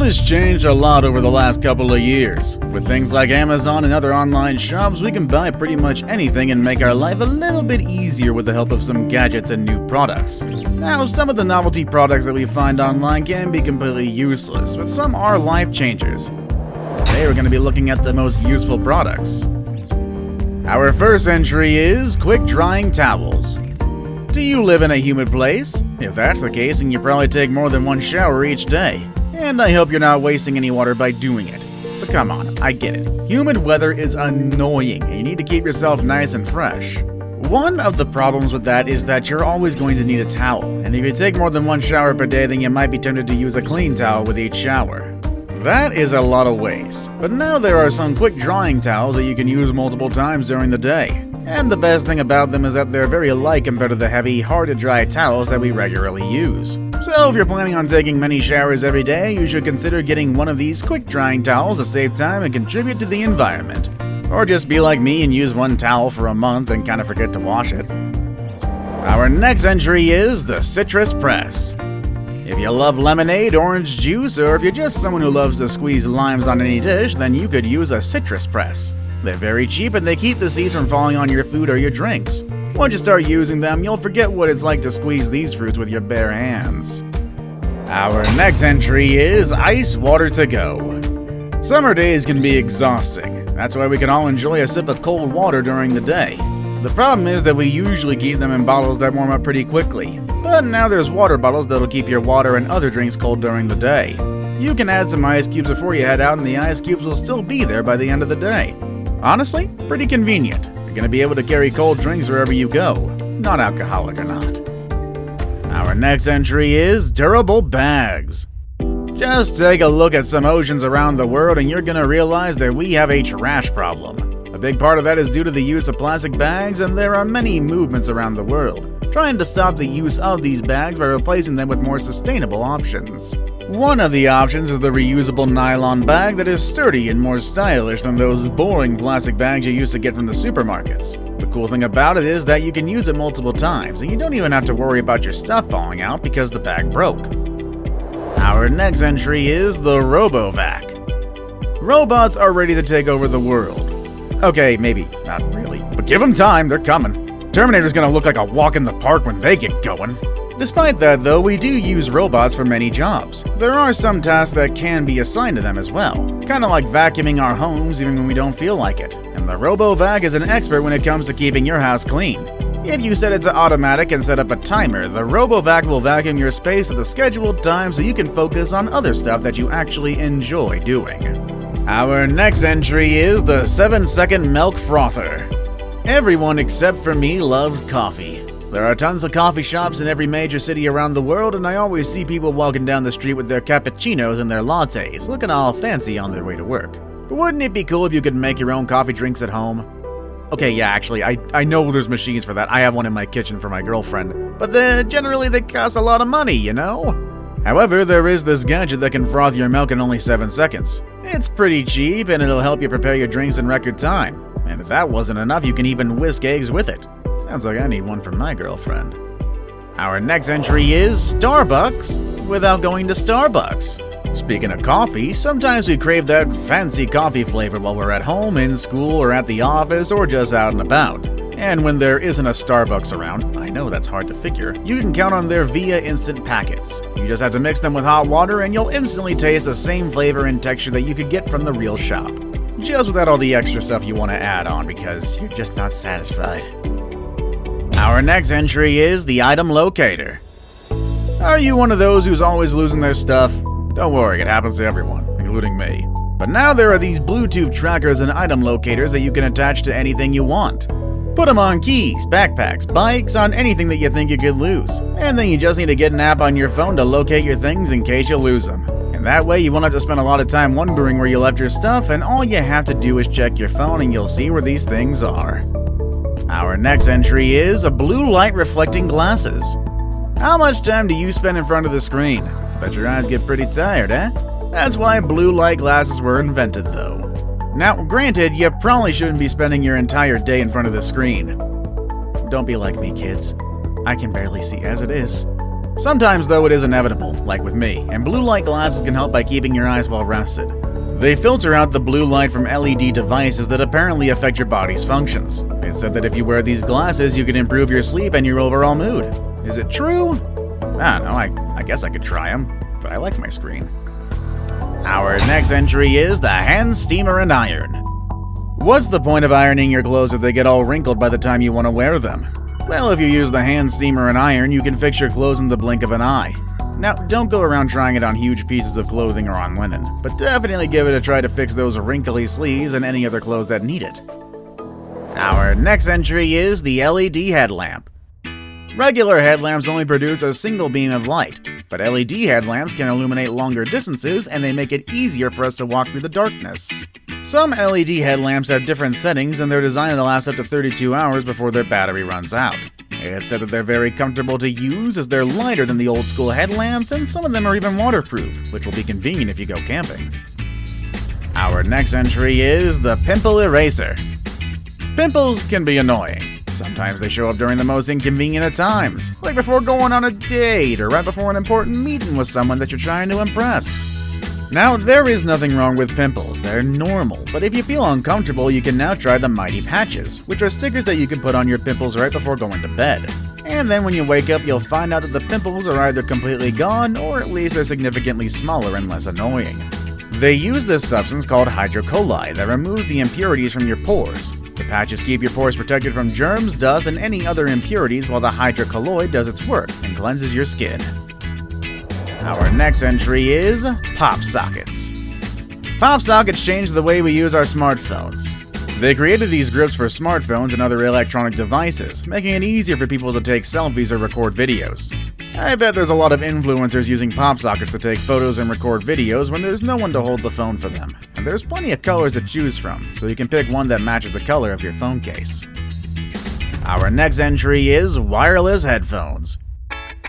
has changed a lot over the last couple of years. With things like Amazon and other online shops, we can buy pretty much anything and make our life a little bit easier with the help of some gadgets and new products. Now, some of the novelty products that we find online can be completely useless, but some are life changers. Today we're going to be looking at the most useful products. Our first entry is quick drying towels. Do you live in a humid place? If that's the case, then you probably take more than one shower each day. And I hope you're not wasting any water by doing it. But come on, I get it. Humid weather is annoying, and you need to keep yourself nice and fresh. One of the problems with that is that you're always going to need a towel, and if you take more than one shower per day, then you might be tempted to use a clean towel with each shower. That is a lot of waste, but now there are some quick drying towels that you can use multiple times during the day. And the best thing about them is that they're very light compared to the heavy, hard-to-dry towels that we regularly use. So if you're planning on taking many showers every day, you should consider getting one of these quick drying towels to save time and contribute to the environment. Or just be like me and use one towel for a month and kind of forget to wash it. Our next entry is the Citrus Press. If you love lemonade, orange juice, or if you're just someone who loves to squeeze limes on any dish, then you could use a citrus press. They're very cheap and they keep the seeds from falling on your food or your drinks. Once you start using them, you'll forget what it's like to squeeze these fruits with your bare hands. Our next entry is ice water to go. Summer days can be exhausting. That's why we can all enjoy a sip of cold water during the day. The problem is that we usually keep them in bottles that warm up pretty quickly. But now there's water bottles that'll keep your water and other drinks cold during the day. You can add some ice cubes before you head out and the ice cubes will still be there by the end of the day. Honestly, pretty convenient. You're going to be able to carry cold drinks wherever you go, not alcoholic or not. Our next entry is durable bags. Just take a look at some oceans around the world and you're going to realize that we have a trash problem. A big part of that is due to the use of plastic bags, and there are many movements around the world trying to stop the use of these bags by replacing them with more sustainable options. One of the options is the reusable nylon bag that is sturdy and more stylish than those boring plastic bags you used to get from the supermarkets. The cool thing about it is that you can use it multiple times, and you don't even have to worry about your stuff falling out because the bag broke. Our next entry is the RoboVac. Robots are ready to take over the world. Okay, maybe not really, but give them time, they're coming. Terminator's gonna look like a walk in the park when they get going. Despite that though, we do use robots for many jobs. There are some tasks that can be assigned to them as well, kinda like vacuuming our homes even when we don't feel like it. And the RoboVac is an expert when it comes to keeping your house clean. If you set it to automatic and set up a timer, the RoboVac will vacuum your space at the scheduled time so you can focus on other stuff that you actually enjoy doing. Our next entry is the 7-second milk frother. Everyone except for me loves coffee. There are tons of coffee shops in every major city around the world, and I always see people walking down the street with their cappuccinos and their lattes, looking all fancy on their way to work. But wouldn't it be cool if you could make your own coffee drinks at home? Okay, yeah, actually, I know there's machines for that. I have one in my kitchen for my girlfriend. But generally they cost a lot of money, you know? However, there is this gadget that can froth your milk in only 7 seconds. It's pretty cheap and it'll help you prepare your drinks in record time. And if that wasn't enough, you can even whisk eggs with it. Sounds like I need one for my girlfriend. Our next entry is Starbucks without going to Starbucks. Speaking of coffee, sometimes we crave that fancy coffee flavor while we're at home, in school, or at the office, or just out and about. And when there isn't a Starbucks around, I know that's hard to figure, you can count on their Via Instant packets. You just have to mix them with hot water and you'll instantly taste the same flavor and texture that you could get from the real shop. Just without all the extra stuff you want to add on because you're just not satisfied. Our next entry is the item locator. Are you one of those who's always losing their stuff? Don't worry, it happens to everyone, including me. But now there are these Bluetooth trackers and item locators that you can attach to anything you want. Put them on keys, backpacks, bikes, on anything that you think you could lose. And then you just need to get an app on your phone to locate your things in case you lose them. And that way you won't have to spend a lot of time wondering where you left your stuff, and all you have to do is check your phone and you'll see where these things are. Our next entry is a blue light reflecting glasses. How much time do you spend in front of the screen? Bet your eyes get pretty tired, eh? That's why blue light glasses were invented though. Now, granted, you probably shouldn't be spending your entire day in front of the screen. Don't be like me, kids. I can barely see as it is. Sometimes, though, it is inevitable, like with me, and blue light glasses can help by keeping your eyes well rested. They filter out the blue light from LED devices that apparently affect your body's functions. It's said that if you wear these glasses, you can improve your sleep and your overall mood. Is it true? I don't know, I guess I could try them, but I like my screen. Our next entry is the hand steamer and iron. What's the point of ironing your clothes if they get all wrinkled by the time you want to wear them? Well, if you use the hand steamer and iron, you can fix your clothes in the blink of an eye. Now, don't go around trying it on huge pieces of clothing or on linen, but definitely give it a try to fix those wrinkly sleeves and any other clothes that need it. Our next entry is the LED headlamp. Regular headlamps only produce a single beam of light, but LED headlamps can illuminate longer distances and they make it easier for us to walk through the darkness. Some LED headlamps have different settings and they're designed to last up to 32 hours before their battery runs out. It's said that they're very comfortable to use as they're lighter than the old school headlamps and some of them are even waterproof, which will be convenient if you go camping. Our next entry is the pimple eraser. Pimples can be annoying. Sometimes they show up during the most inconvenient of times, like before going on a date or right before an important meeting with someone that you're trying to impress. Now, there is nothing wrong with pimples, they're normal, but if you feel uncomfortable, you can now try the Mighty Patches, which are stickers that you can put on your pimples right before going to bed. And then when you wake up, you'll find out that the pimples are either completely gone, or at least they're significantly smaller and less annoying. They use this substance called hydrocolloid that removes the impurities from your pores. The patches keep your pores protected from germs, dust, and any other impurities while the hydrocolloid does its work and cleanses your skin. Our next entry is pop sockets. Pop sockets changed the way we use our smartphones. They created these grips for smartphones and other electronic devices, making it easier for people to take selfies or record videos. I bet there's a lot of influencers using pop sockets to take photos and record videos when there's no one to hold the phone for them. And there's plenty of colors to choose from, so you can pick one that matches the color of your phone case. Our next entry is wireless headphones.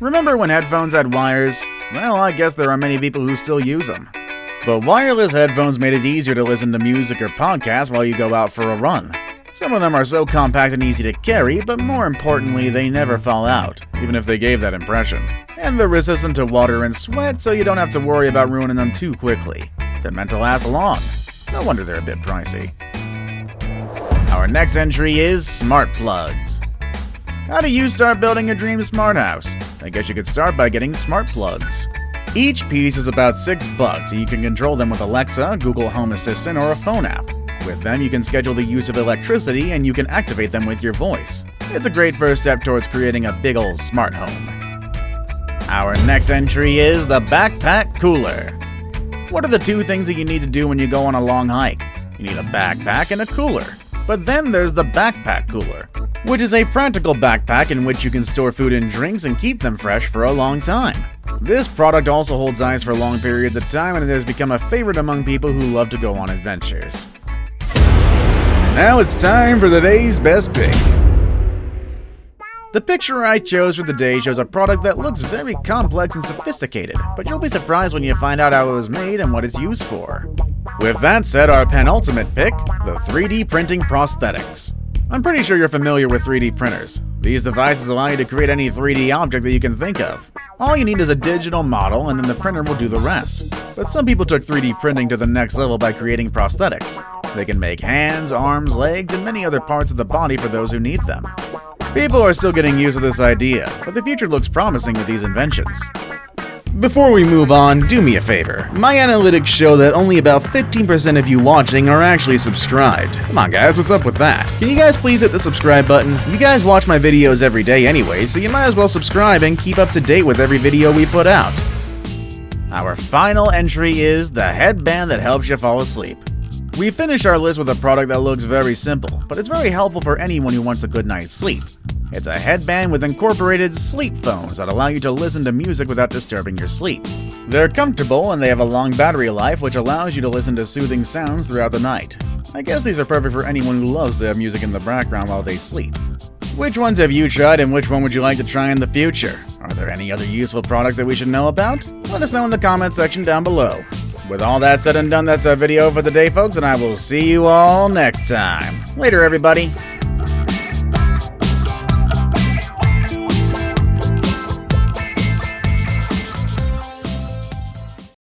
Remember when headphones had wires? Well, I guess there are many people who still use them. But wireless headphones made it easier to listen to music or podcasts while you go out for a run. Some of them are so compact and easy to carry, but more importantly, they never fall out, even if they gave that impression. And they're resistant to water and sweat, so you don't have to worry about ruining them too quickly. They're meant to last long. No wonder they're a bit pricey. Our next entry is smart plugs. How do you start building your dream smart house? I guess you could start by getting smart plugs. Each piece is about $6 and you can control them with Alexa, Google Home Assistant, or a phone app. With them, you can schedule the use of electricity and you can activate them with your voice. It's a great first step towards creating a big ol' smart home. Our next entry is the backpack cooler. What are the two things that you need to do when you go on a long hike? You need a backpack and a cooler. But then there's the backpack cooler, which is a practical backpack in which you can store food and drinks and keep them fresh for a long time. This product also holds ice for long periods of time and it has become a favorite among people who love to go on adventures. Now it's time for the day's best pick. The picture I chose for the day shows a product that looks very complex and sophisticated, but you'll be surprised when you find out how it was made and what it's used for. With that said, our penultimate pick, the 3D printing prosthetics. I'm pretty sure you're familiar with 3D printers. These devices allow you to create any 3D object that you can think of. All you need is a digital model and then the printer will do the rest. But some people took 3D printing to the next level by creating prosthetics. They can make hands, arms, legs, and many other parts of the body for those who need them. People are still getting used to this idea, but the future looks promising with these inventions. Before we move on, do me a favor. My analytics show that only about 15% of you watching are actually subscribed. Come on guys, what's up with that? Can you guys please hit the subscribe button? You guys watch my videos every day anyway, so you might as well subscribe and keep up to date with every video we put out. Our final entry is the headband that helps you fall asleep. We finish our list with a product that looks very simple, but it's very helpful for anyone who wants a good night's sleep. It's a headband with incorporated sleep phones that allow you to listen to music without disturbing your sleep. They're comfortable and they have a long battery life, which allows you to listen to soothing sounds throughout the night. I guess these are perfect for anyone who loves to have music in the background while they sleep. Which ones have you tried and which one would you like to try in the future? Are there any other useful products that we should know about? Let us know in the comment section down below. With all that said and done, that's our video for the day, folks, and I will see you all next time. Later, everybody.